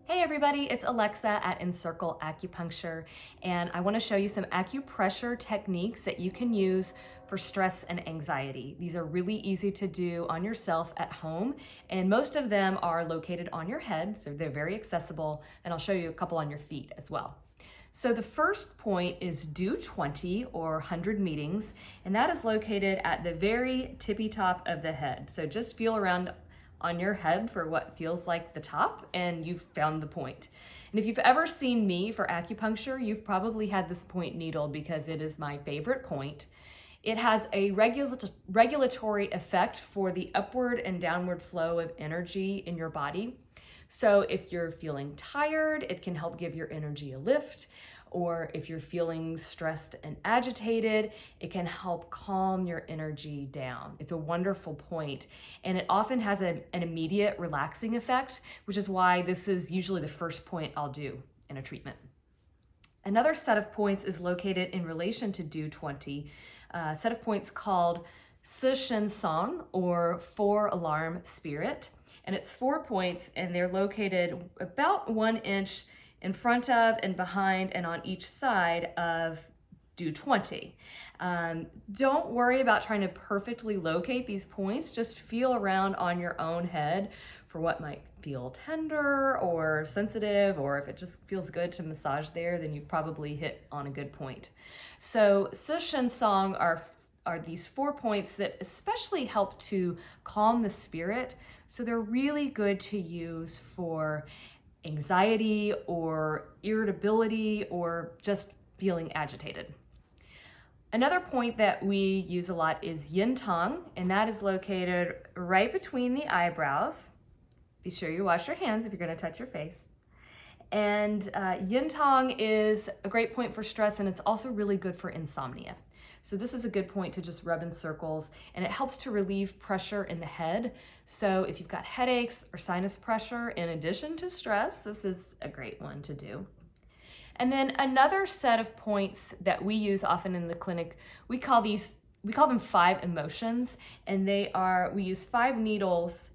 Hey everybody, it's Alexa at Encircle Acupuncture, and I want to show you some acupressure techniques that you can use for stress and anxiety. These are really easy to do on yourself at home, and most of them are located on your head, so they're very accessible, and I'll show you a couple on your feet as well. So the first point is do 20 or 100 meetings, and that is located at the very tippy top of the head. So just feel around on your head for what feels like the top, and you've found the point. And if you've ever seen me for acupuncture, you've probably had this point needle because it is my favorite point. It has a regulatory effect for the upward and downward flow of energy in your body. So if you're feeling tired, it can help give your energy a lift. Or if you're feeling stressed and agitated, it can help calm your energy down. It's a wonderful point, and it often has an immediate relaxing effect, which is why this is usually the first point I'll do in a treatment. Another set of points is located in relation to Do 20, a set of points called Si Shen Song, or 4-alarm spirit. And it's 4 points, and they're located about 1 inch in front of and behind and on each side of Do 20. Don't worry about trying to perfectly locate these points. Just feel around on your own head for what might feel tender or sensitive, or if it just feels good to massage there, then you've probably hit on a good point. So Si Shen Song are these 4 points that especially help to calm the spirit. So they're really good to use for anxiety or irritability or just feeling agitated. Another point that we use a lot is Yin Tong, and that is located right between the eyebrows. Be sure you wash your hands if you're going to touch your face. And Yin Tong is a great point for stress, and it's also really good for insomnia. So this is a good point to just rub in circles, and it helps to relieve pressure in the head. So if you've got headaches or sinus pressure in addition to stress, this is a great one to do. And then another set of points that we use often in the clinic, we call them 5 emotions, and we use 5 needles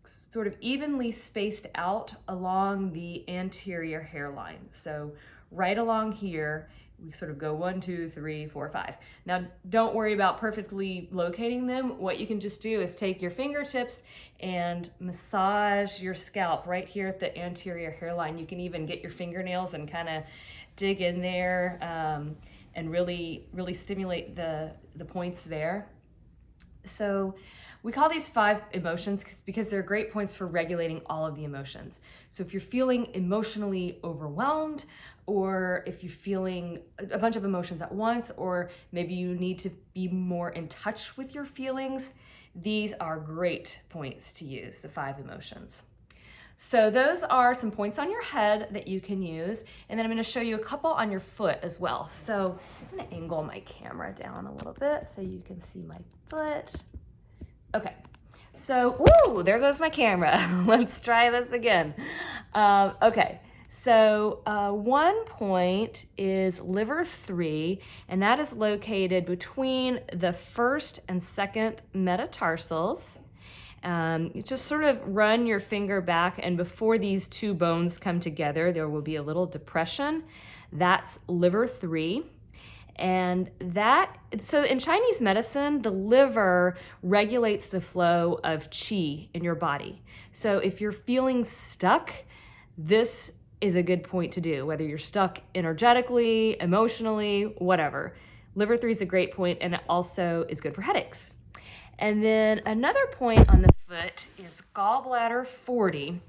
sort of evenly spaced out along the anterior hairline. So right along here, we sort of go 1, 2, 3, 4, 5. Now, don't worry about perfectly locating them. What you can just do is take your fingertips and massage your scalp right here at the anterior hairline. You can even get your fingernails and kind of dig in there and really stimulate the points there. So we call these 5 emotions because they're great points for regulating all of the emotions. So if you're feeling emotionally overwhelmed, or if you're feeling a bunch of emotions at once, or maybe you need to be more in touch with your feelings, these are great points to use, the 5 emotions. So those are some points on your head that you can use, and then I'm going to show you a couple on your foot as well. So I'm going to angle my camera down a little bit so you can see my foot. Okay, so, woo, there goes my camera. Let's try this again. Okay, so one point is liver 3, and that is located between the first and second metatarsals. You just sort of run your finger back, and before these 2 bones come together, there will be a little depression. That's liver 3. And so in Chinese medicine, the liver regulates the flow of qi in your body. So if you're feeling stuck, this is a good point to do, whether you're stuck energetically, emotionally, whatever. Liver 3 is a great point, and it also is good for headaches. And then another point on the foot is gallbladder 40.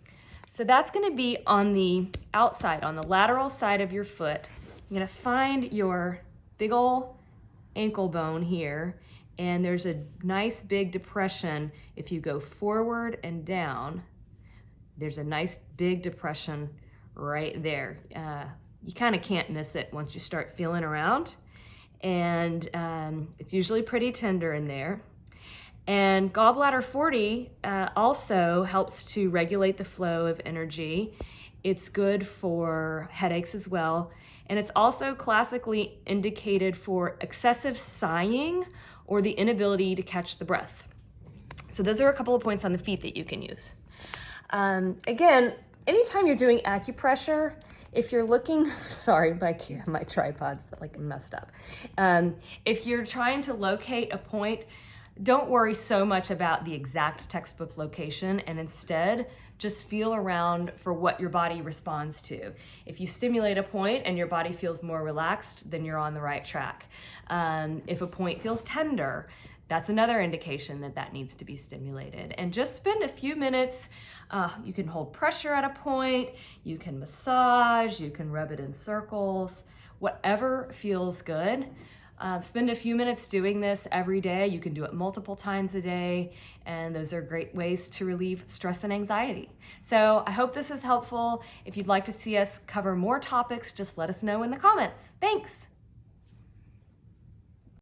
So that's going to be on the outside, on the lateral side of your foot. You're going to find your big ol' ankle bone here, and there's a nice big depression. If you go forward and down, there's a nice big depression right there. You kind of can't miss it once you start feeling around, and it's usually pretty tender in there. And gallbladder 40 also helps to regulate the flow of energy. It's good for headaches as well. And it's also classically indicated for excessive sighing or the inability to catch the breath. So those are a couple of points on the feet that you can use. Again, anytime you're doing acupressure, if you're looking, sorry, my tripod's like messed up. If you're trying to locate a point, don't worry so much about the exact textbook location, and instead just feel around for what your body responds to. If you stimulate a point and your body feels more relaxed, then you're on the right track. If a point feels tender, that's another indication that that needs to be stimulated. And just spend a few minutes. You can hold pressure at a point, you can massage, you can rub it in circles, whatever feels good. Spend a few minutes doing this every day. You can do it multiple times a day, and those are great ways to relieve stress and anxiety. So I hope this is helpful. If you'd like to see us cover more topics, just let us know in the comments. Thanks.